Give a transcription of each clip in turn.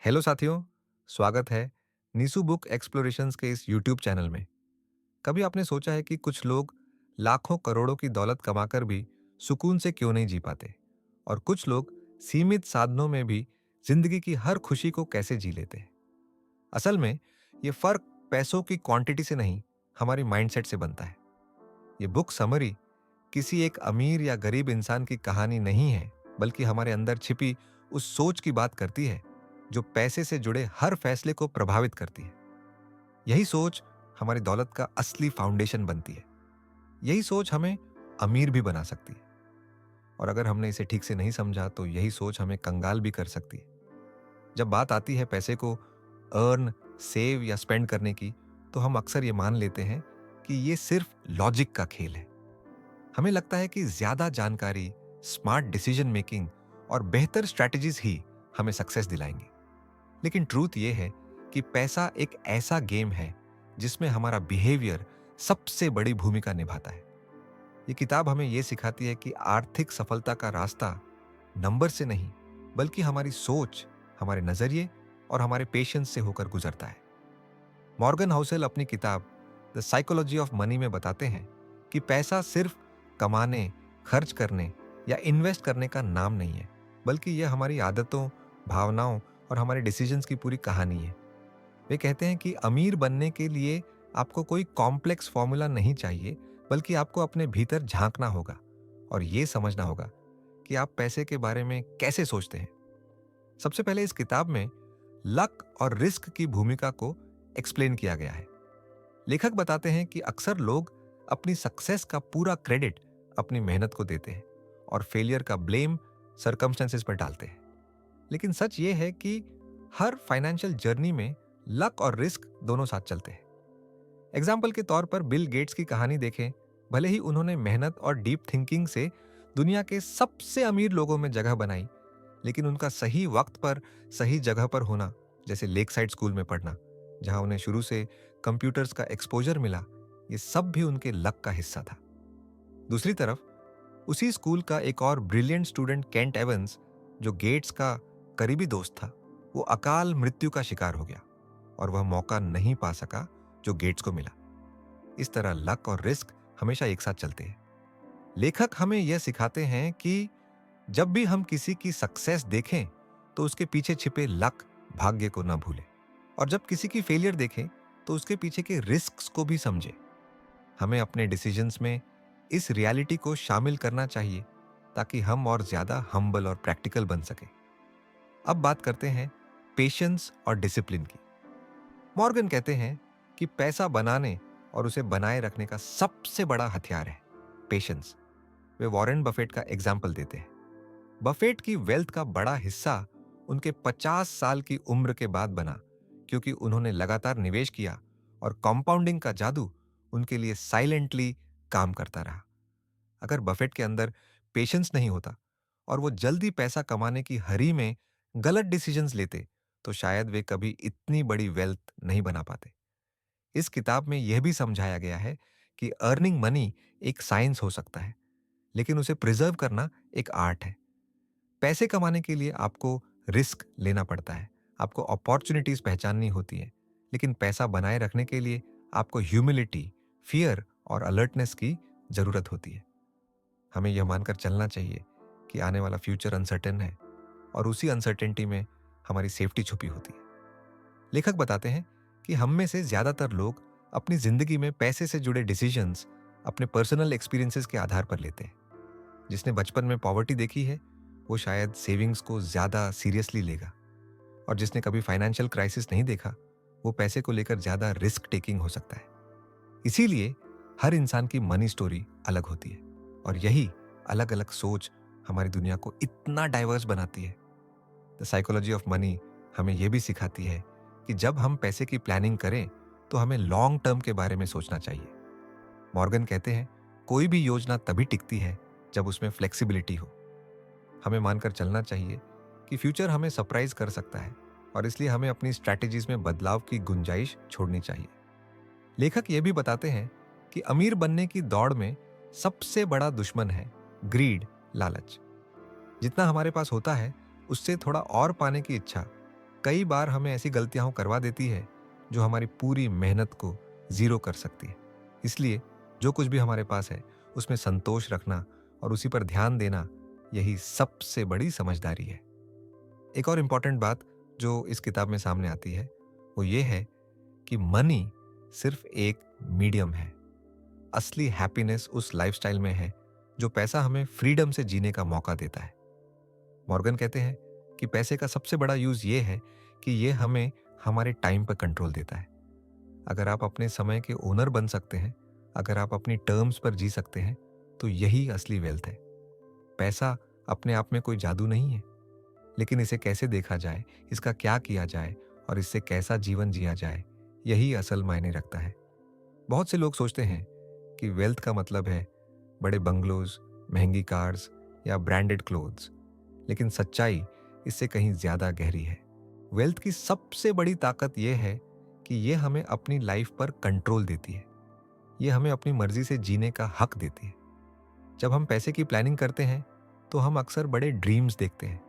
Hello साथियों, स्वागत है नीसू बुक एक्सप्लोरेशंस के इस यूट्यूब चैनल में। कभी आपने सोचा है कि कुछ लोग लाखों करोड़ों की दौलत कमाकर भी सुकून से क्यों नहीं जी पाते, और कुछ लोग सीमित साधनों में भी जिंदगी की हर खुशी को कैसे जी लेते हैं। असल में ये फर्क पैसों की क्वांटिटी से नहीं, हमारी माइंडसेट से बनता है। ये बुक समरी किसी एक अमीर या गरीब इंसान की कहानी नहीं है, बल्कि हमारे अंदर छिपी उस सोच की बात करती है जो पैसे से जुड़े हर फैसले को प्रभावित करती है। यही सोच हमारी दौलत का असली फाउंडेशन बनती है। यही सोच हमें अमीर भी बना सकती है, और अगर हमने इसे ठीक से नहीं समझा तो यही सोच हमें कंगाल भी कर सकती है। जब बात आती है पैसे को अर्न, सेव या स्पेंड करने की, तो हम अक्सर ये मान लेते हैं कि ये सिर्फ लॉजिक का खेल है। हमें लगता है कि ज्यादा जानकारी, स्मार्ट डिसीजन मेकिंग और बेहतर स्ट्रैटेजीज ही हमें सक्सेस दिलाएंगी। लेकिन ट्रूथ ये है कि पैसा एक ऐसा गेम है जिसमें हमारा बिहेवियर सबसे बड़ी भूमिका निभाता है। ये किताब हमें यह सिखाती है कि आर्थिक सफलता का रास्ता नंबर से नहीं, बल्कि हमारी सोच, हमारे नजरिए और हमारे पेशेंस से होकर गुजरता है। मॉर्गन हाउसेल अपनी किताब द साइकोलॉजी ऑफ मनी में बताते हैं कि पैसा सिर्फ कमाने, खर्च करने या इन्वेस्ट करने का नाम नहीं है, बल्कि यह हमारी आदतों, भावनाओं और हमारे डिसीजंस की पूरी कहानी है। वे कहते हैं कि अमीर बनने के लिए आपको कोई कॉम्प्लेक्स फॉर्मूला नहीं चाहिए, बल्कि आपको अपने भीतर झांकना होगा और ये समझना होगा कि आप पैसे के बारे में कैसे सोचते हैं। सबसे पहले इस किताब में लक और रिस्क की भूमिका को एक्सप्लेन किया गया है। लेखक बताते हैं कि अक्सर लोग अपनी सक्सेस का पूरा क्रेडिट अपनी मेहनत को देते हैं और फेलियर का ब्लेम सर्कमस्टेंसेस पर डालते हैं। लेकिन सच ये है कि हर फाइनेंशियल जर्नी में लक और रिस्क दोनों साथ चलते हैं। एग्जाम्पल के तौर पर बिल गेट्स की कहानी देखें। भले ही उन्होंने मेहनत और डीप थिंकिंग से दुनिया के सबसे अमीर लोगों में जगह बनाई, लेकिन उनका सही वक्त पर सही जगह पर होना, जैसे लेक साइड स्कूल में पढ़ना, जहां उन्हें शुरू से कंप्यूटर्स का एक्सपोजर मिला, ये सब भी उनके लक का हिस्सा था। दूसरी तरफ उसी स्कूल का एक और ब्रिलियंट स्टूडेंट केंट एवंस, जो गेट्स का करीबी दोस्त था, वो अकाल मृत्यु का शिकार हो गया और वह मौका नहीं पा सका जो गेट्स को मिला। इस तरह लक और रिस्क हमेशा एक साथ चलते हैं। लेखक हमें यह सिखाते हैं कि जब भी हम किसी की सक्सेस देखें तो उसके पीछे छिपे लक, भाग्य को न भूलें, और जब किसी की फेलियर देखें तो उसके पीछे के रिस्क को भी समझें। हमें अपने डिसीजंस में इस रियलिटी को शामिल करना चाहिए ताकि हम और ज्यादा हम्बल और प्रैक्टिकल बन सके। अब बात करते हैं पेशेंस और डिसिप्लिन की। मॉर्गन कहते हैं कि पैसा बनाने और उसे बनाए रखने का सबसे बड़ा हथियार है पेशेंस। वे वॉरेन बफेट का एग्जाम्पल देते हैं। बफेट की वेल्थ का बड़ा हिस्सा उनके 50 साल की उम्र के बाद बना, क्योंकि उन्होंने लगातार निवेश किया और कंपाउंडिंग का जादू उनके लिए साइलेंटली काम करता रहा। अगर बफेट के अंदर पेशेंस नहीं होता और वो जल्दी पैसा कमाने की हरी में गलत डिसीजंस लेते, तो शायद वे कभी इतनी बड़ी वेल्थ नहीं बना पाते। इस किताब में यह भी समझाया गया है कि अर्निंग मनी एक साइंस हो सकता है, लेकिन उसे प्रिजर्व करना एक आर्ट है। पैसे कमाने के लिए आपको रिस्क लेना पड़ता है, आपको अपॉर्चुनिटीज पहचाननी होती है, लेकिन पैसा बनाए रखने के लिए आपको ह्यूमिलिटी, फियर और अलर्टनेस की जरूरत होती है। हमें यह मानकर चलना चाहिए कि आने वाला फ्यूचर अनसर्टेन है और उसी अनसर्टेनिटी में हमारी सेफ्टी छुपी होती है। लेखक बताते हैं कि हम में से ज्यादातर लोग अपनी जिंदगी में पैसे से जुड़े डिसीजंस अपने पर्सनल एक्सपीरियंसेस के आधार पर लेते हैं। जिसने बचपन में पॉवर्टी देखी है, वो शायद सेविंग्स को ज्यादा सीरियसली लेगा, और जिसने कभी फाइनेंशियल क्राइसिस नहीं देखा, वो पैसे को लेकर ज्यादा रिस्क टेकिंग हो सकता है। इसीलिए हर इंसान की मनी स्टोरी अलग होती है, और यही अलग अलग सोच हमारी दुनिया को इतना डाइवर्स बनाती है। द साइकोलॉजी ऑफ मनी हमें यह भी सिखाती है कि जब हम पैसे की प्लानिंग करें तो हमें लॉन्ग टर्म के बारे में सोचना चाहिए। मॉर्गन कहते हैं, कोई भी योजना तभी टिकती है जब उसमें फ्लेक्सिबिलिटी हो। हमें मानकर चलना चाहिए कि फ्यूचर हमें सरप्राइज कर सकता है, और इसलिए हमें अपनी स्ट्रैटेजीज में बदलाव की गुंजाइश छोड़नी चाहिए। लेखक यह भी बताते हैं कि अमीर बनने की दौड़ में सबसे बड़ा दुश्मन है ग्रीड, लालच। जितना हमारे पास होता है उससे थोड़ा और पाने की इच्छा, कई बार हमें ऐसी गलतियां करवा देती है जो हमारी पूरी मेहनत को ज़ीरो कर सकती है। इसलिए जो कुछ भी हमारे पास है उसमें संतोष रखना और उसी पर ध्यान देना, यही सबसे बड़ी समझदारी है। एक और इम्पॉर्टेंट बात जो इस किताब में सामने आती है वो ये है कि मनी सिर्फ एक मीडियम है। असली हैप्पीनेस उस लाइफस्टाइल में है जो पैसा हमें फ्रीडम से जीने का मौका देता है। मॉर्गन कहते हैं कि पैसे का सबसे बड़ा यूज ये है कि ये हमें हमारे टाइम पर कंट्रोल देता है। अगर आप अपने समय के ओनर बन सकते हैं, अगर आप अपनी टर्म्स पर जी सकते हैं, तो यही असली वेल्थ है। पैसा अपने आप में कोई जादू नहीं है, लेकिन इसे कैसे देखा जाए, इसका क्या किया जाए और इससे कैसा जीवन जिया जाए, यही असल मायने रखता है। बहुत से लोग सोचते हैं कि वेल्थ का मतलब है बड़े बंगलोज, महंगी कार्स या ब्रांडेड क्लोथ्स, लेकिन सच्चाई इससे कहीं ज्यादा गहरी है। वेल्थ की सबसे बड़ी ताकत यह है कि यह हमें अपनी लाइफ पर कंट्रोल देती है। यह हमें अपनी मर्जी से जीने का हक देती है। जब हम पैसे की प्लानिंग करते हैं तो हम अक्सर बड़े ड्रीम्स देखते हैं।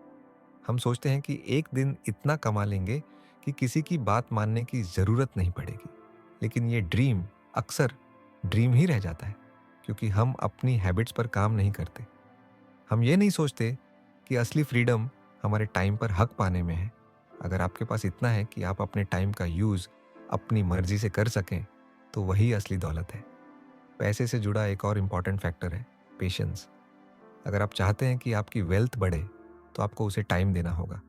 हम सोचते हैं कि एक दिन इतना कमा लेंगे कि किसी की बात मानने की जरूरत नहीं पड़ेगी। लेकिन ये ड्रीम अक्सर ड्रीम ही रह जाता है, क्योंकि हम अपनी हैबिट्स पर काम नहीं करते। हम ये नहीं सोचते कि असली फ्रीडम हमारे टाइम पर हक पाने में है। अगर आपके पास इतना है कि आप अपने टाइम का यूज अपनी मर्जी से कर सकें, तो वही असली दौलत है। पैसे से जुड़ा एक और इम्पॉर्टेंट फैक्टर है पेशेंस। अगर आप चाहते हैं कि आपकी वेल्थ बढ़े, तो आपको उसे टाइम देना होगा।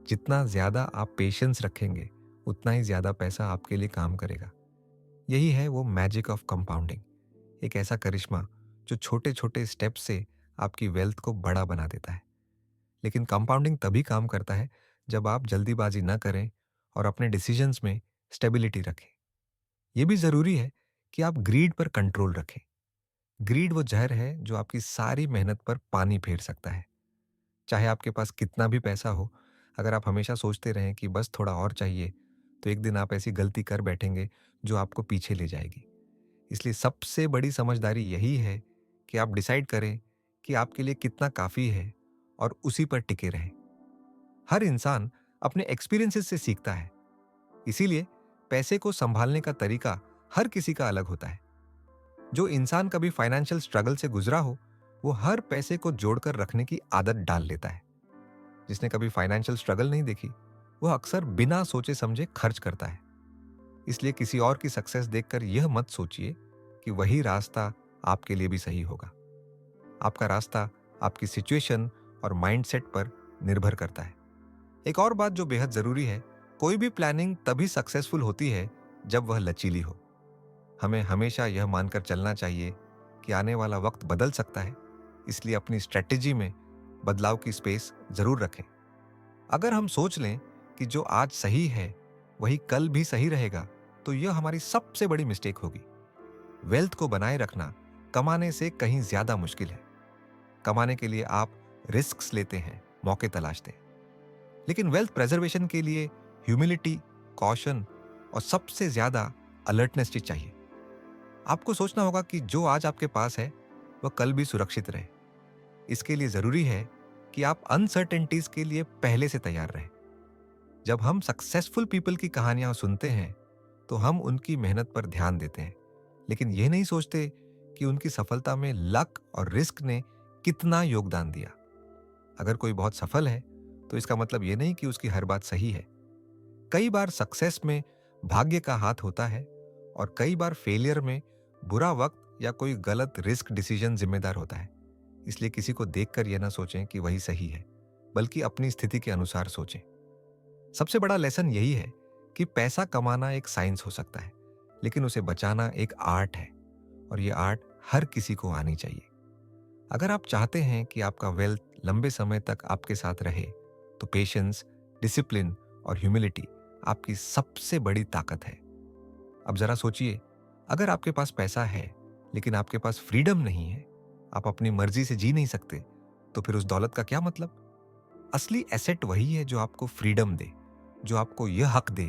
जितना ज्यादा आप पेशेंस रखेंगे, उतना ही ज्यादा पैसा आपके लिए काम करेगा। यही है वो मैजिक ऑफ कंपाउंडिंग, एक ऐसा करिश्मा जो छोटे छोटे स्टेप से आपकी वेल्थ को बड़ा बना देता है। लेकिन कंपाउंडिंग तभी काम करता है जब आप जल्दीबाजी न करें और अपने डिसीजंस में स्टेबिलिटी रखें। यह भी जरूरी है कि आप ग्रीड पर कंट्रोल रखें। ग्रीड वो जहर है जो आपकी सारी मेहनत पर पानी फेर सकता है। चाहे आपके पास कितना भी पैसा हो, अगर आप हमेशा सोचते रहें कि बस थोड़ा और चाहिए, तो एक दिन आप ऐसी गलती कर बैठेंगे जो आपको पीछे ले जाएगी। इसलिए सबसे बड़ी समझदारी यही है कि आप डिसाइड करें कि आपके लिए कितना काफी है और उसी पर टिके रहें। हर इंसान अपने एक्सपीरियंसेस से सीखता है, इसीलिए पैसे को संभालने का तरीका हर किसी का अलग होता है। जो इंसान कभी फाइनेंशियल स्ट्रगल से गुजरा हो, वो हर पैसे को जोड़कर रखने की आदत डाल लेता है। जिसने कभी फाइनेंशियल स्ट्रगल नहीं देखी, वह अक्सर बिना सोचे समझे खर्च करता है। इसलिए किसी और की सक्सेस देखकर यह मत सोचिए कि वही रास्ता आपके लिए भी सही होगा। आपका रास्ता आपकी सिचुएशन और माइंडसेट पर निर्भर करता है। एक और बात जो बेहद जरूरी है, कोई भी प्लानिंग तभी सक्सेसफुल होती है जब वह लचीली हो। हमें हमेशा यह मानकर चलना चाहिए कि आने वाला वक्त बदल सकता है, इसलिए अपनी स्ट्रेटेजी में बदलाव की स्पेस जरूर रखें। अगर हम सोच लें कि जो आज सही है वही कल भी सही रहेगा, तो यह हमारी सबसे बड़ी मिस्टेक होगी। वेल्थ को बनाए रखना कमाने से कहीं ज्यादा मुश्किल है। कमाने के लिए आप रिस्क्स लेते हैं, मौके तलाशते हैं, लेकिन वेल्थ प्रेजर्वेशन के लिए ह्यूमिलिटी, कॉशन और सबसे ज्यादा अलर्टनेस चाहिए। आपको सोचना होगा कि जो आज आपके पास है वह कल भी सुरक्षित रहे। इसके लिए जरूरी है कि आप अनसर्टेनिटीज के लिए पहले से तैयार रहें। जब हम सक्सेसफुल पीपल की कहानियां सुनते हैं तो हम उनकी मेहनत पर ध्यान देते हैं, लेकिन यह नहीं सोचते कि उनकी सफलता में लक और रिस्क ने कितना योगदान दिया। अगर कोई बहुत सफल है तो इसका मतलब यह नहीं कि उसकी हर बात सही है। कई बार सक्सेस में भाग्य का हाथ होता है और कई बार फेलियर में बुरा वक्त या कोई गलत रिस्क डिसीजन जिम्मेदार होता है। इसलिए किसी को देखकर यह ना सोचें कि वही सही है, बल्कि अपनी स्थिति के अनुसार सोचें। सबसे बड़ा लेसन यही है कि पैसा कमाना एक साइंस हो सकता है, लेकिन उसे बचाना एक आर्ट है, और यह आर्ट हर किसी को आनी चाहिए। अगर आप चाहते हैं कि आपका वेल्थ लंबे समय तक आपके साथ रहे, तो पेशेंस, डिसिप्लिन और ह्यूमिलिटी आपकी सबसे बड़ी ताकत है। अब जरा सोचिए, अगर आपके पास पैसा है लेकिन आपके पास फ्रीडम नहीं है, आप अपनी मर्जी से जी नहीं सकते, तो फिर उस दौलत का क्या मतलब? असली एसेट वही है जो आपको फ्रीडम दे, जो आपको यह हक दे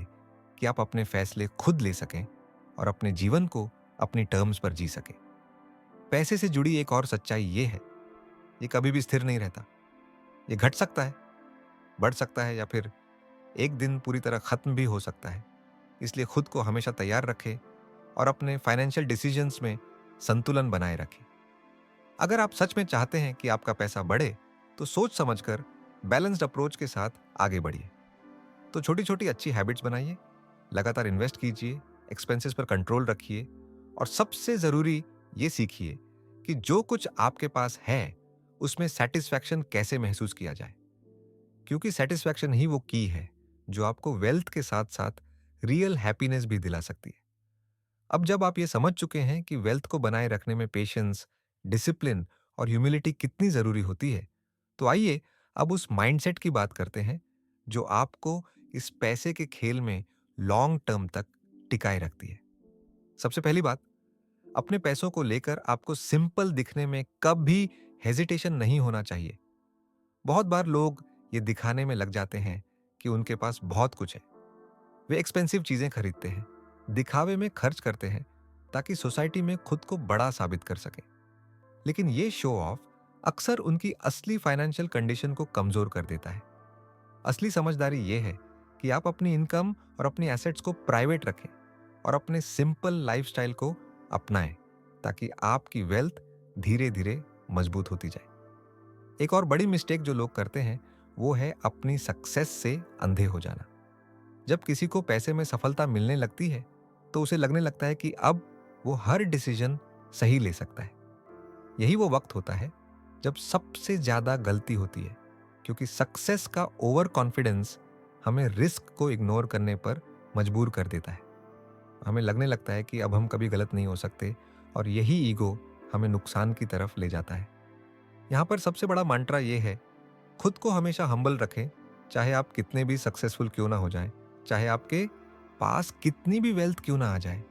कि आप अपने फैसले खुद ले सकें और अपने जीवन को अपनी टर्म्स पर जी सकें। पैसे से जुड़ी एक और सच्चाई ये है, ये कभी भी स्थिर नहीं रहता। ये घट सकता है, बढ़ सकता है, या फिर एक दिन पूरी तरह खत्म भी हो सकता है। इसलिए खुद को हमेशा तैयार रखें और अपने फाइनेंशियल डिसीजंस में संतुलन बनाए रखें। अगर आप सच में चाहते हैं कि आपका पैसा बढ़े, तो सोच समझकर बैलेंस्ड अप्रोच के साथ आगे बढ़िए। तो छोटी छोटी अच्छी हैबिट्स बनाइए, लगातार इन्वेस्ट कीजिए, एक्सपेंसेस पर कंट्रोल रखिए और सबसे जरूरी ये सीखिए कि जो कुछ आपके पास है उसमें सेटिस्फैक्शन कैसे महसूस किया जाए, क्योंकि सेटिस्फैक्शन ही वो की है जो आपको वेल्थ के साथ साथ रियल हैप्पीनेस भी दिला सकती है। अब जब आप ये समझ चुके हैं कि वेल्थ को बनाए रखने में पेशेंस, डिसिप्लिन और ह्यूमिलिटी कितनी जरूरी होती है, तो आइए अब उस माइंडसेट की बात करते हैं जो आपको इस पैसे के खेल में लॉन्ग टर्म तक टिकाए रखती है। सबसे पहली बात, अपने पैसों को लेकर आपको सिंपल दिखने में कभी हेजिटेशन नहीं होना चाहिए। बहुत बार लोग ये दिखाने में लग जाते हैं कि उनके पास बहुत कुछ है। वे एक्सपेंसिव चीजें खरीदते हैं, दिखावे में खर्च करते हैं ताकि सोसाइटी में खुद को बड़ा साबित कर सके। लेकिन ये शो ऑफ अक्सर उनकी असली फाइनेंशियल कंडीशन को कमजोर कर देता है। असली समझदारी ये है कि आप अपनी इनकम और अपनी एसेट्स को प्राइवेट रखें और अपने सिंपल लाइफस्टाइल को अपनाएं, ताकि आपकी वेल्थ धीरे धीरे मजबूत होती जाए। एक और बड़ी मिस्टेक जो लोग करते हैं वो है अपनी सक्सेस से अंधे हो जाना। जब किसी को पैसे में सफलता मिलने लगती है तो उसे लगने लगता है कि अब वो हर डिसीजन सही ले सकता है। यही वो वक्त होता है जब सबसे ज्यादा गलती होती है, क्योंकि सक्सेस का ओवर कॉन्फिडेंस हमें रिस्क को इग्नोर करने पर मजबूर कर देता है। हमें लगने लगता है कि अब हम कभी गलत नहीं हो सकते और यही ईगो हमें नुकसान की तरफ ले जाता है। यहाँ पर सबसे बड़ा मंत्रा ये है, खुद को हमेशा हम्बल रखें, चाहे आप कितने भी सक्सेसफुल क्यों ना हो जाएं, चाहे आपके पास कितनी भी वेल्थ क्यों ना आ जाए।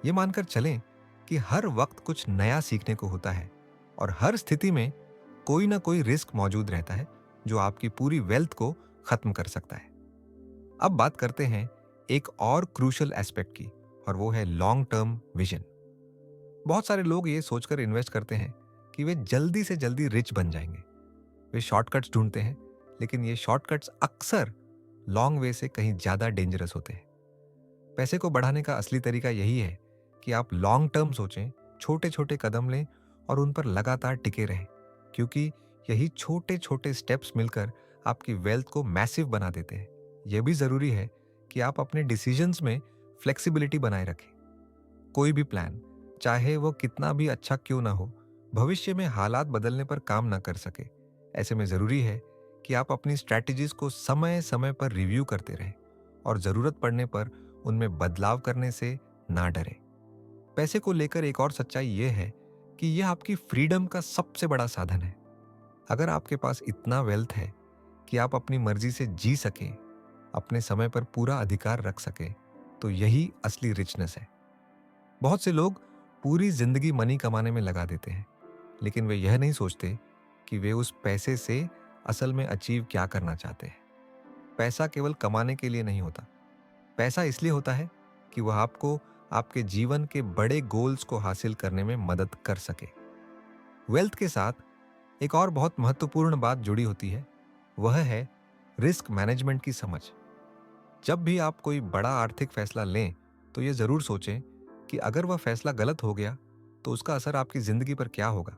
ये मानकर चलें कि हर वक्त कुछ नया सीखने को होता है और हर स्थिति में कोई ना कोई रिस्क मौजूद रहता है जो आपकी पूरी वेल्थ को खत्म कर सकता है। अब बात करते हैं एक और क्रूशियल एस्पेक्ट की, और वो है लॉन्ग टर्म विजन। बहुत सारे लोग ये सोचकर इन्वेस्ट करते हैं कि वे जल्दी से जल्दी रिच बन जाएंगे। वे शॉर्टकट्स ढूंढते हैं, लेकिन ये शॉर्टकट्स अक्सर लॉन्ग वे से कहीं ज्यादा डेंजरस होते हैं। पैसे को बढ़ाने का असली तरीका यही है कि आप लॉन्ग टर्म सोचें, छोटे छोटे कदम लें और उन पर लगातार टिके रहें, क्योंकि यही छोटे छोटे स्टेप्स मिलकर आपकी वेल्थ को मैसिव बना देते हैं। यह भी जरूरी है कि आप अपने डिसीजंस में फ्लेक्सिबिलिटी बनाए रखें। कोई भी प्लान, चाहे वो कितना भी अच्छा क्यों ना हो, भविष्य में हालात बदलने पर काम ना कर सके। ऐसे में जरूरी है कि आप अपनी स्ट्रैटेजीज को समय समय पर रिव्यू करते रहें और जरूरत पड़ने पर उनमें बदलाव करने से ना डरें। पैसे को लेकर एक और सच्चाई यह है कि यह आपकी फ्रीडम का सबसे बड़ा साधन है। अगर आपके पास इतना वेल्थ है कि आप अपनी मर्जी से जी सकें, अपने समय पर पूरा अधिकार रख सकें, तो यही असली रिचनेस है। बहुत से लोग पूरी जिंदगी मनी कमाने में लगा देते हैं, लेकिन वे यह नहीं सोचते कि वे उस पैसे से असल में अचीव क्या करना चाहते हैं। पैसा केवल कमाने के लिए नहीं होता। पैसा इसलिए होता है कि वह आपको आपके जीवन के बड़े गोल्स को हासिल करने में मदद कर सके। वेल्थ के साथ एक और बहुत महत्वपूर्ण बात जुड़ी होती है, वह है रिस्क मैनेजमेंट की समझ। जब भी आप कोई बड़ा आर्थिक फैसला लें, तो यह जरूर सोचें कि अगर वह फैसला गलत हो गया तो उसका असर आपकी जिंदगी पर क्या होगा।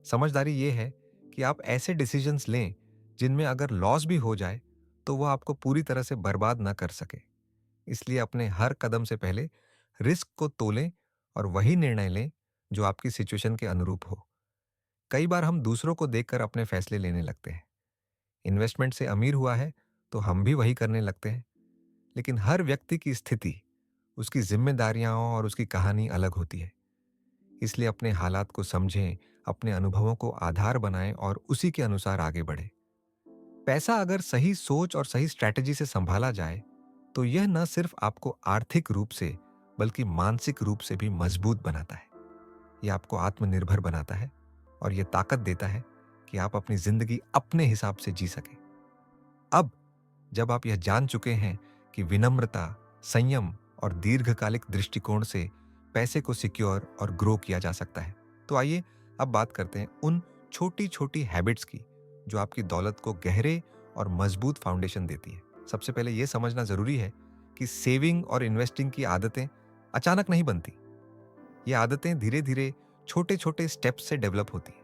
समझदारी यह है कि आप ऐसे डिसीजंस लें जिनमें अगर लॉस भी हो जाए तो वह आपको पूरी तरह से बर्बाद ना कर सके। इसलिए अपने हर कदम से पहले रिस्क को तोलें और वही निर्णय लें जो आपकी सिचुएशन के अनुरूप हो। कई बार हम दूसरों को देखकर अपने फैसले लेने लगते हैं। इन्वेस्टमेंट से अमीर हुआ है तो हम भी वही करने लगते हैं। लेकिन हर व्यक्ति की स्थिति, उसकी जिम्मेदारियां और उसकी कहानी अलग होती है। इसलिए अपने हालात को समझें, अपने अनुभवों को आधार बनाएं और उसी के अनुसार आगे बढ़ें। पैसा अगर सही सोच और सही स्ट्रैटेजी से संभाला जाए तो यह न सिर्फ आपको आर्थिक रूप से बल्कि मानसिक रूप से भी मजबूत बनाता है। यह आपको आत्मनिर्भर बनाता है और यह ताकत देता है कि आप अपनी जिंदगी अपने हिसाब से जी सकें। अब जब आप यह जान चुके हैं कि विनम्रता, संयम और दीर्घकालिक दृष्टिकोण से पैसे को सिक्योर और ग्रो किया जा सकता है, तो आइए अब बात करते हैं उन छोटी छोटी हैबिट्स की जो आपकी दौलत को गहरे और मजबूत फाउंडेशन देती है। सबसे पहले ये समझना ज़रूरी है कि सेविंग और इन्वेस्टिंग की आदतें अचानक नहीं बनती। ये आदतें धीरे धीरे छोटे छोटे स्टेप्स से डेवलप होती हैं।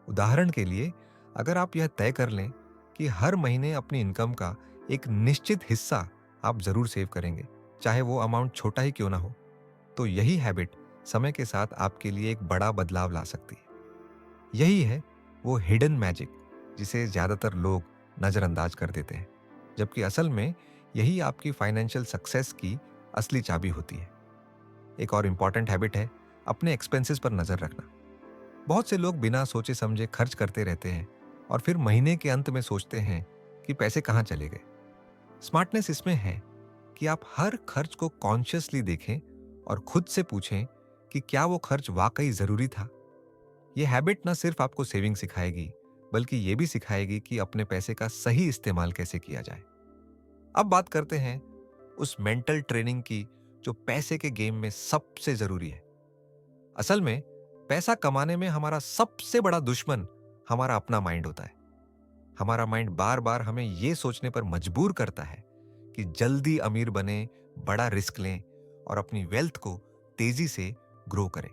उदाहरण के लिए, अगर आप यह तय कर लें कि हर महीने अपनी इनकम का एक निश्चित हिस्सा आप ज़रूर सेव करेंगे, चाहे वो अमाउंट छोटा ही क्यों ना हो, तो यही हैबिट समय के साथ आपके लिए एक बड़ा बदलाव ला सकती है। यही है वो हिडन मैजिक जिसे ज़्यादातर लोग नज़रअंदाज कर देते हैं, जबकि असल में यही आपकी फाइनेंशियल सक्सेस की असली चाबी होती है। एक और इम्पॉर्टेंट हैबिट है अपने एक्सपेंसेस पर नज़र रखना। बहुत से लोग बिना सोचे समझे खर्च करते रहते हैं और फिर महीने के अंत में सोचते हैं कि पैसे कहाँ चले गए। स्मार्टनेस इसमें है कि आप हर खर्च को कॉन्शियसली देखें और खुद से पूछें कि क्या वो खर्च वाकई ज़रूरी था। ये हैबिट न सिर्फ आपको सेविंग सिखाएगी, बल्कि ये भी सिखाएगी कि अपने पैसे का सही इस्तेमाल कैसे किया जाए। अब बात करते हैं उस मेंटल ट्रेनिंग की जो पैसे के गेम में सबसे जरूरी है। असल में पैसा कमाने में हमारा सबसे बड़ा दुश्मन हमारा अपना माइंड होता है। हमारा माइंड बार बार हमें यह सोचने पर मजबूर करता है कि जल्दी अमीर बने, बड़ा रिस्क लें और अपनी वेल्थ को तेजी से ग्रो करें।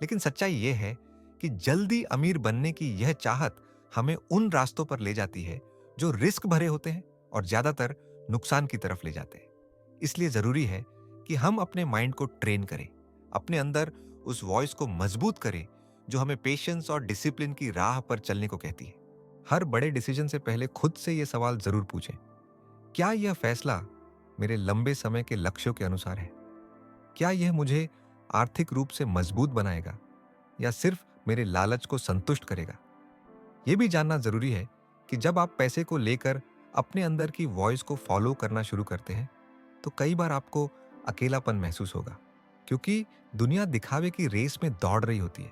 लेकिन सच्चाई यह है कि जल्दी अमीर बनने की यह चाहत हमें उन रास्तों पर ले जाती है जो रिस्क भरे होते हैं और ज्यादातर नुकसान की तरफ ले जाते हैं। इसलिए जरूरी है कि हम अपने माइंड को ट्रेन करें, अपने अंदर उस वॉइस को मजबूत करें जो हमें पेशेंस और डिसिप्लिन की राह पर चलने को कहती है। हर बड़े डिसीजन से पहले खुद से यह सवाल जरूर पूछें, क्या यह फैसला मेरे लंबे समय के लक्ष्यों के अनुसार है? क्या यह मुझे आर्थिक रूप से मजबूत बनाएगा या सिर्फ मेरे लालच को संतुष्ट करेगा? यह भी जानना जरूरी है कि जब आप पैसे को लेकर अपने अंदर की वॉइस को फॉलो करना शुरू करते हैं, तो कई बार आपको अकेलापन महसूस होगा, क्योंकि दुनिया दिखावे की रेस में दौड़ रही होती है।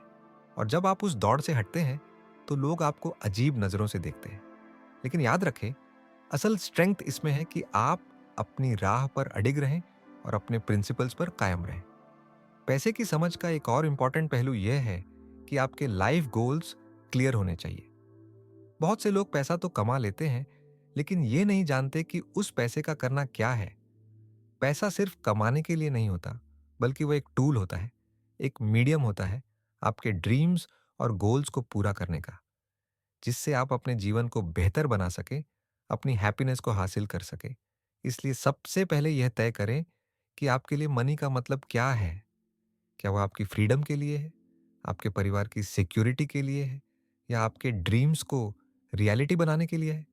और जब आप उस दौड़ से हटते हैं, तो लोग आपको अजीब नजरों से देखते हैं। लेकिन याद रखें, असल स्ट्रेंथ इसमें है कि आप अपनी राह पर अडिग रहें और अपने प्रिंसिपल्स पर कायम रहें। पैसे की समझ का एक और इम्पॉर्टेंट पहलू यह है कि आपके लाइफ गोल्स क्लियर होने चाहिए। बहुत से लोग पैसा तो कमा लेते हैं, लेकिन ये नहीं जानते कि उस पैसे का करना क्या है। पैसा सिर्फ कमाने के लिए नहीं होता, बल्कि वो एक टूल होता है, एक मीडियम होता है आपके ड्रीम्स और गोल्स को पूरा करने का, जिससे आप अपने जीवन को बेहतर बना सके, अपनी हैप्पीनेस को हासिल कर सके। इसलिए सबसे पहले यह तय करें कि आपके लिए मनी का मतलब क्या है। क्या वो आपकी फ्रीडम के लिए है, आपके परिवार की सिक्योरिटी के लिए है, या आपके ड्रीम्स को रियलिटी बनाने के लिए है?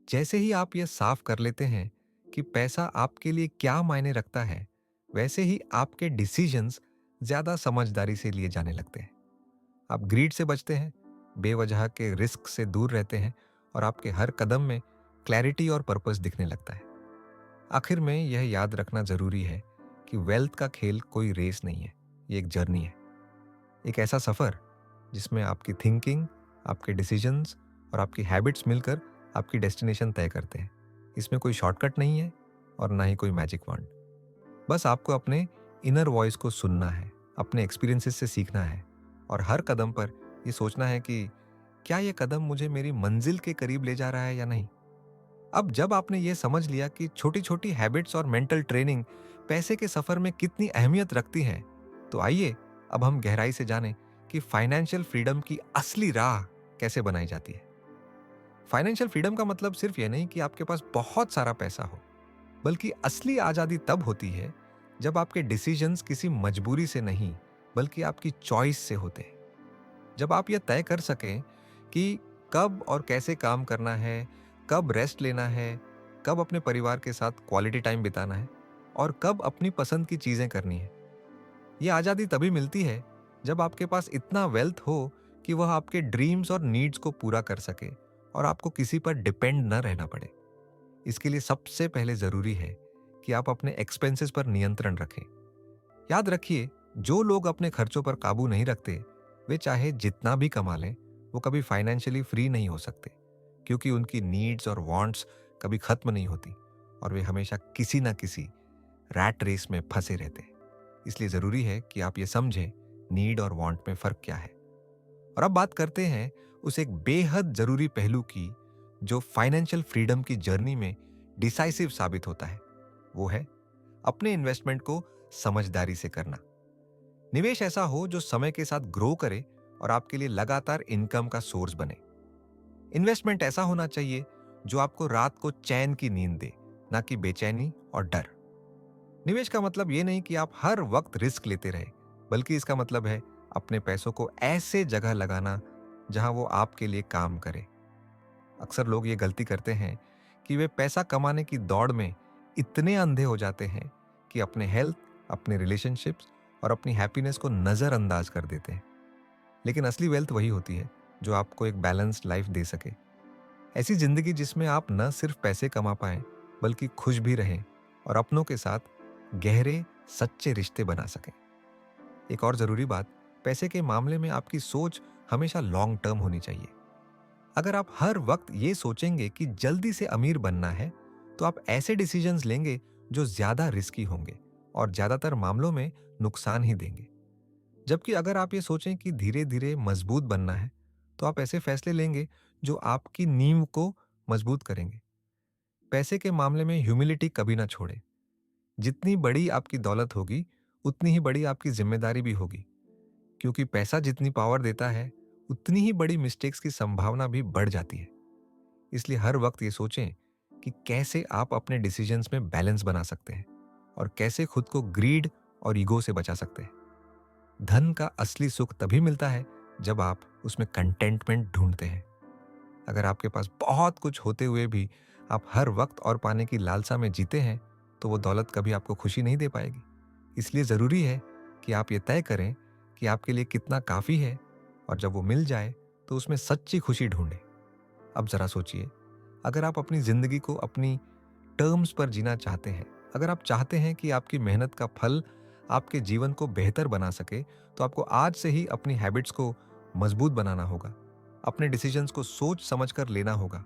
जैसे ही आप यह साफ कर लेते हैं कि पैसा आपके लिए क्या मायने रखता है, वैसे ही आपके डिसीजंस ज्यादा समझदारी से लिए जाने लगते हैं। आप ग्रीड से बचते हैं, बेवजह के रिस्क से दूर रहते हैं और आपके हर कदम में क्लैरिटी और पर्पस दिखने लगता है। आखिर में यह याद रखना जरूरी है कि वेल्थ का खेल कोई रेस नहीं है, ये एक जर्नी है। एक ऐसा सफर जिसमें आपकी थिंकिंग, आपके डिसीजंस और आपकी हैबिट्स मिलकर आपकी डेस्टिनेशन तय करते हैं। इसमें कोई शॉर्टकट नहीं है और ना ही कोई मैजिक वॉन्ड। बस आपको अपने इनर वॉइस को सुनना है, अपने एक्सपीरियंसेस से सीखना है और हर कदम पर ये सोचना है कि क्या ये कदम मुझे मेरी मंजिल के करीब ले जा रहा है या नहीं। अब जब आपने ये समझ लिया कि छोटी छोटी हैबिट्स और मेंटल ट्रेनिंग पैसे के सफर में कितनी अहमियत रखती हैं, तो आइए अब हम गहराई से जानें कि फाइनेंशियल फ्रीडम की असली राह कैसे बनाई जाती है। फाइनेंशियल फ्रीडम का मतलब सिर्फ यह नहीं कि आपके पास बहुत सारा पैसा हो, बल्कि असली आजादी तब होती है जब आपके डिसीजंस किसी मजबूरी से नहीं, बल्कि आपकी चॉइस से होते हैं। जब आप यह तय कर सकें कि कब और कैसे काम करना है, कब रेस्ट लेना है, कब अपने परिवार के साथ क्वालिटी टाइम बिताना है और कब अपनी पसंद की चीजें करनी है। यह आजादी तभी मिलती है जब आपके पास इतना वेल्थ हो कि वह आपके ड्रीम्स और नीड्स को पूरा कर सके और आपको किसी पर डिपेंड न रहना पड़े। इसके लिए सबसे पहले जरूरी है कि आप अपने एक्सपेंसेस पर नियंत्रण रखें। याद रखिए, जो लोग अपने खर्चों पर काबू नहीं रखते, वे चाहे जितना भी कमा लें, वो कभी फाइनेंशियली फ्री नहीं हो सकते, क्योंकि उनकी नीड्स और वांट्स कभी खत्म नहीं होती और वे हमेशा किसी ना किसी रैट रेस में फंसे रहते हैं। इसलिए जरूरी है कि आप ये समझें नीड और वांट में फर्क क्या है। और अब बात करते हैं उस एक बेहद जरूरी पहलू की जो फाइनेंशियल फ्रीडम की जर्नी में डिसाइसिव साबित होता है, वो है अपने इन्वेस्टमेंट को समझदारी से करना। निवेश ऐसा हो जो समय के साथ ग्रो करे और आपके लिए लगातार इनकम का सोर्स बने। इन्वेस्टमेंट ऐसा होना चाहिए जो आपको रात को चैन की नींद दे, ना कि बेचैनी और डर। निवेश का मतलब ये नहीं कि आप हर वक्त रिस्क लेते रहे, बल्कि इसका मतलब है अपने पैसों को ऐसे जगह लगाना जहां वो आपके लिए काम करे। अक्सर लोग ये गलती करते हैं कि वे पैसा कमाने की दौड़ में इतने अंधे हो जाते हैं कि अपने हेल्थ, अपने रिलेशनशिप्स और अपनी हैप्पीनेस को नजरअंदाज कर देते हैं। लेकिन असली वेल्थ वही होती है जो आपको एक बैलेंस्ड लाइफ दे सके। ऐसी जिंदगी जिसमें आप न सिर्फ पैसे कमा पाएं, बल्कि खुश भी रहें और अपनों के साथ गहरे, सच्चे रिश्ते बना सकें। एक और जरूरी बात, पैसे के मामले में आपकी सोच हमेशा लॉन्ग टर्म होनी चाहिए। अगर आप हर वक्त ये सोचेंगे कि जल्दी से अमीर बनना है, तो आप ऐसे डिसीजंस लेंगे जो ज्यादा रिस्की होंगे और ज्यादातर मामलों में नुकसान ही देंगे। जबकि अगर आप ये सोचें कि धीरे धीरे मजबूत बनना है, तो आप ऐसे फैसले लेंगे जो आपकी नींव को मजबूत करेंगे। पैसे के मामले में ह्यूमिलिटी कभी ना छोड़े। जितनी बड़ी आपकी दौलत होगी, उतनी ही बड़ी आपकी जिम्मेदारी भी होगी, क्योंकि पैसा जितनी पावर देता है, उतनी ही बड़ी मिस्टेक्स की संभावना भी बढ़ जाती है। इसलिए हर वक्त ये सोचें कि कैसे आप अपने डिसीजंस में बैलेंस बना सकते हैं और कैसे खुद को ग्रीड और ईगो से बचा सकते हैं। धन का असली सुख तभी मिलता है जब आप उसमें कंटेंटमेंट ढूंढते हैं। अगर आपके पास बहुत कुछ होते हुए भी आप हर वक्त और पाने की लालसा में जीते हैं, तो वो दौलत कभी आपको खुशी नहीं दे पाएगी। इसलिए ज़रूरी है कि आप ये तय करें कि आपके लिए कितना काफ़ी है, और जब वो मिल जाए तो उसमें सच्ची खुशी ढूंढें। अब ज़रा सोचिए, अगर आप अपनी ज़िंदगी को अपनी टर्म्स पर जीना चाहते हैं, अगर आप चाहते हैं कि आपकी मेहनत का फल आपके जीवन को बेहतर बना सके, तो आपको आज से ही अपनी हैबिट्स को मजबूत बनाना होगा, अपने डिसीजंस को सोच समझ कर लेना होगा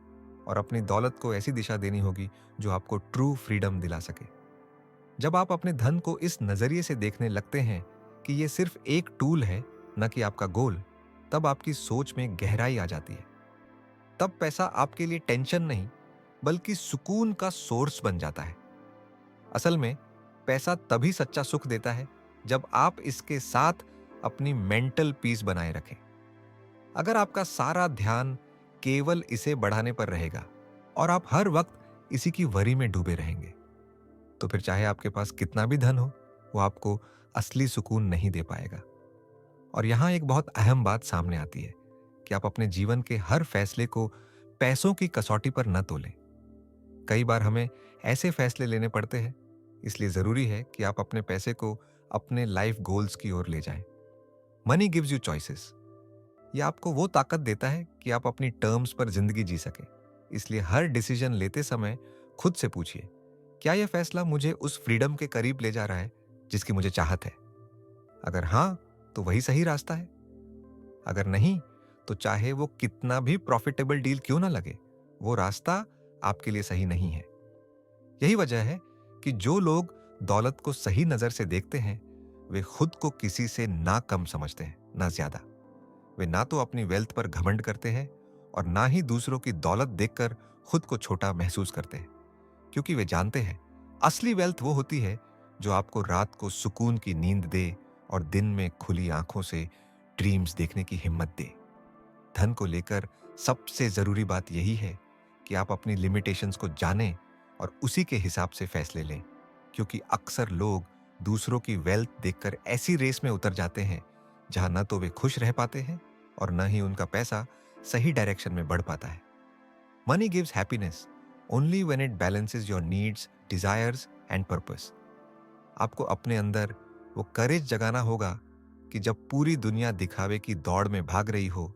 और अपनी दौलत को ऐसी दिशा देनी होगी जो आपको ट्रू फ्रीडम दिला सके। जब आप अपने धन को इस नज़रिए से देखने लगते हैं कि ये सिर्फ एक टूल है, न कि आपका गोल, तब आपकी सोच में गहराई आ जाती है। तब पैसा आपके लिए टेंशन नहीं, बल्कि सुकून का सोर्स बन जाता है। असल में पैसा तभी सच्चा सुख देता है जब आप इसके साथ अपनी मेंटल पीस बनाए रखें। अगर आपका सारा ध्यान केवल इसे बढ़ाने पर रहेगा और आप हर वक्त इसी की वरी में डूबे रहेंगे, तो फिर चाहे आपके पास कितना भी धन हो, वो आपको असली सुकून नहीं दे पाएगा। और यहां एक बहुत अहम बात सामने आती है कि आप अपने जीवन के हर फैसले को पैसों की कसौटी पर न तोलें। कई बार हमें ऐसे फैसले लेने पड़ते हैं, इसलिए जरूरी है कि आप अपने पैसे को अपने लाइफ गोल्स की ओर ले जाएं। Money gives you choices. यह आपको वो ताकत देता है कि आप अपनी टर्म्स पर जिंदगी जी सकें। इसलिए हर डिसीजन लेते समय खुद से पूछिए, क्या यह फैसला मुझे उस फ्रीडम के करीब ले जा रहा है जिसकी मुझे चाहत है? अगर हाँ, तो वही सही रास्ता है। अगर नहीं, तो चाहे वो कितना भी प्रॉफिटेबल डील क्यों ना लगे, वो रास्ता आपके लिए सही नहीं है। यही वजह है कि जो लोग दौलत को सही नजर से देखते हैं, वे खुद को किसी से ना कम समझते हैं, ना ज्यादा। वे ना तो अपनी वेल्थ पर घमंड करते हैं और ना ही दूसरों की दौलत देखकर खुद को छोटा महसूस करते हैं, क्योंकि वे जानते हैं असली वेल्थ वो होती है जो आपको रात को सुकून की नींद दे और दिन में खुली आंखों से ड्रीम्स देखने की हिम्मत दे। धन को लेकर सबसे जरूरी बात यही है कि आप अपनी लिमिटेशंस को जानें और उसी के हिसाब से फैसले लें, क्योंकि अक्सर लोग दूसरों की वेल्थ देखकर ऐसी रेस में उतर जाते हैं जहां न तो वे खुश रह पाते हैं और न ही उनका पैसा सही डायरेक्शन में बढ़ पाता है। Money gives happiness only when it balances your needs, desires and purpose. आपको अपने अंदर वो करेज जगाना होगा कि जब पूरी दुनिया दिखावे की दौड़ में भाग रही हो,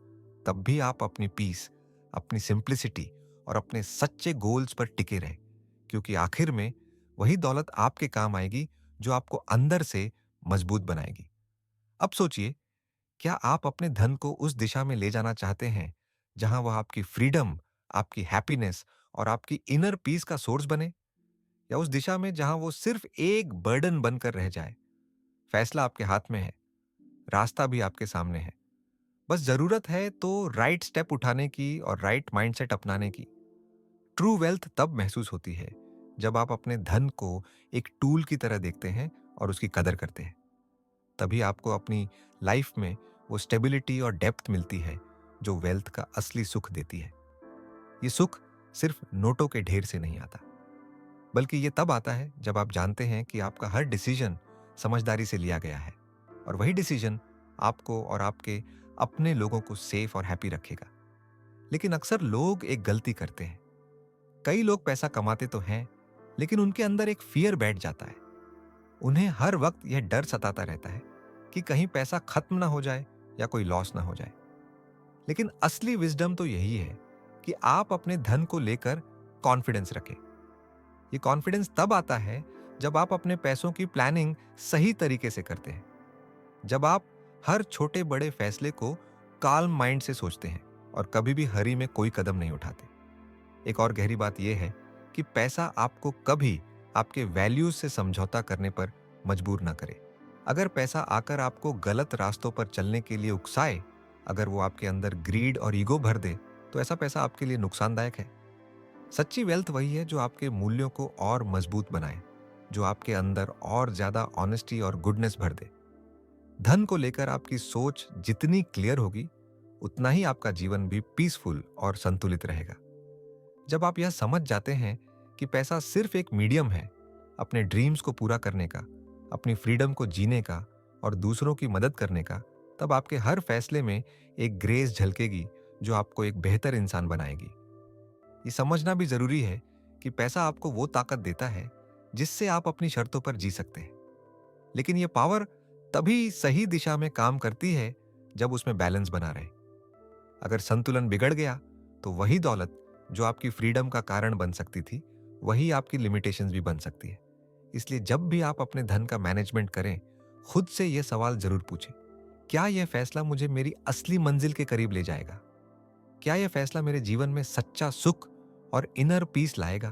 तब भी आप अपनी पीस, अपनी सिंप्लिसिटी और अपने सच्चे गोल्स पर टिके रहें, क्योंकि आखिर में वही दौलत आपके काम आएगी जो आपको अंदर से मजबूत बनाएगी। अब सोचिए, क्या आप अपने धन को उस दिशा में ले जाना चाहते हैं जहां वह आपकी फ्रीडम, आपकी हैप्पीनेस और आपकी इनर पीस का सोर्स बने, या उस दिशा में जहां वो सिर्फ एक बर्डन बनकर रह जाए? फैसला आपके हाथ में है, रास्ता भी आपके सामने है। बस जरूरत है तो राइट स्टेप उठाने की और राइट माइंडसेट अपनाने की। ट्रू वेल्थ तब महसूस होती है जब आप अपने धन को एक टूल की तरह देखते हैं और उसकी कदर करते हैं। तभी आपको अपनी लाइफ में वो स्टेबिलिटी और डेप्थ मिलती है जो वेल्थ का असली सुख देती है। ये सुख सिर्फ नोटों के ढेर से नहीं आता, बल्कि ये तब आता है जब आप जानते हैं कि आपका हर डिसीजन समझदारी से लिया गया है, और वही डिसीजन आपको और आपके अपने लोगों को सेफ और हैप्पी रखेगा। लेकिन अक्सर लोग एक गलती करते हैं। कई लोग पैसा कमाते तो हैं, लेकिन उनके अंदर एक फियर बैठ जाता है। उन्हें हर वक्त यह डर सताता रहता है कि कहीं पैसा खत्म ना हो जाए या कोई लॉस ना हो जाए। लेकिन असली विजडम तो यही है कि आप अपने धन को लेकर कॉन्फिडेंस रखें। ये कॉन्फिडेंस तब आता है जब आप अपने पैसों की प्लानिंग सही तरीके से करते हैं, जब आप हर छोटे बड़े फैसले को काल्म माइंड से सोचते हैं और कभी भी हरी में कोई कदम नहीं उठाते। एक और गहरी बात यह है कि पैसा आपको कभी आपके वैल्यूज से समझौता करने पर मजबूर ना करे। अगर पैसा आकर आपको गलत रास्तों पर चलने के लिए उकसाए, अगर वो आपके अंदर ग्रीड और ईगो भर दे, तो ऐसा पैसा आपके लिए नुकसानदायक है। सच्ची वेल्थ वही है जो आपके मूल्यों को और मजबूत बनाए, जो आपके अंदर और ज्यादा ऑनेस्टी और गुडनेस भर दे। धन को लेकर आपकी सोच जितनी क्लियर होगी, उतना ही आपका जीवन भी पीसफुल और संतुलित रहेगा। जब आप यह समझ जाते हैं कि पैसा सिर्फ एक मीडियम है अपने ड्रीम्स को पूरा करने का, अपनी फ्रीडम को जीने का और दूसरों की मदद करने का, तब आपके हर फैसले में एक ग्रेस झलकेगी जो आपको एक बेहतर इंसान बनाएगी। ये समझना भी जरूरी है कि पैसा आपको वो ताकत देता है जिससे आप अपनी शर्तों पर जी सकते हैं। लेकिन ये पावर तभी सही दिशा में काम करती है जब उसमें बैलेंस बना रहे। अगर संतुलन बिगड़ गया, तो वही दौलत जो आपकी फ्रीडम का कारण बन सकती थी, वही आपकी लिमिटेशंस भी बन सकती है। इसलिए जब भी आप अपने धन का मैनेजमेंट करें, खुद से यह सवाल जरूर पूछें, क्या यह फैसला मुझे मेरी असली मंजिल के करीब ले जाएगा? क्या यह फैसला मेरे जीवन में सच्चा सुख और इनर पीस लाएगा?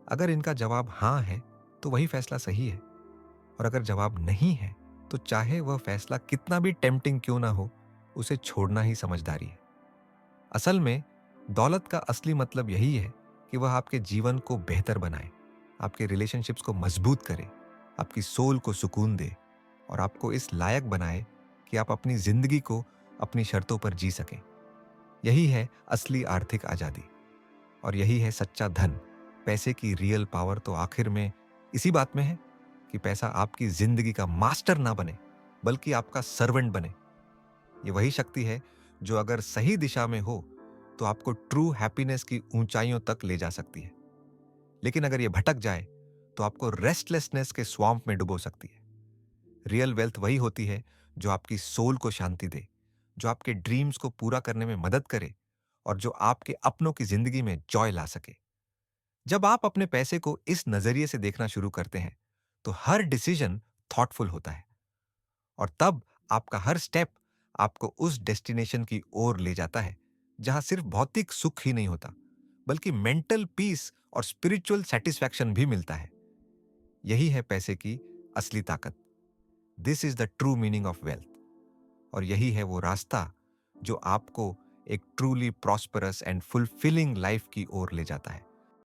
अगर इनका जवाब हाँ है, तो वही फैसला सही है। और अगर जवाब नहीं है, तो चाहे वह फैसला कितना भी टेम्पटिंग क्यों ना हो, उसे छोड़ना ही समझदारी है। असल में दौलत का असली मतलब यही है कि वह आपके जीवन को बेहतर बनाए, आपके रिलेशनशिप्स को मजबूत करे, आपकी सोल को सुकून दे और आपको इस लायक बनाए कि आप अपनी जिंदगी को अपनी शर्तों पर जी सकें। यही है असली आर्थिक आजादी, और यही है सच्चा धन। पैसे की रियल पावर तो आखिर में इसी बात में है कि पैसा आपकी जिंदगी का मास्टर ना बने, बल्कि आपका सर्वेंट बने। ये वही शक्ति है जो अगर सही दिशा में हो तो आपको ट्रू हैप्पीनेस की ऊंचाइयों तक ले जा सकती है। लेकिन अगर ये भटक जाए तो आपको रेस्टलेसनेस के स्वैम्प में डुबो सकती है। रियल वेल्थ वही होती है जो आपकी सोल को शांति दे, जो आपके ड्रीम्स को पूरा करने में मदद करे और जो आपके अपनों की जिंदगी में जॉय ला सके। जब आप अपने पैसे को इस नजरिए से देखना शुरू करते हैं, तो हर डिसीजन थॉटफुल होता है, और तब आपका हर स्टेप आपको उस डेस्टिनेशन की ओर ले जाता है जहां सिर्फ भौतिक सुख ही नहीं होता, बल्कि मेंटल पीस और स्पिरिचुअल सेटिस्फैक्शन भी मिलता है। यही है पैसे की असली ताकत। This is the true meaning of wealth, और यही है वो रास्ता जो आपको एक truly prosperous and fulfilling life की ओर ले जाता है।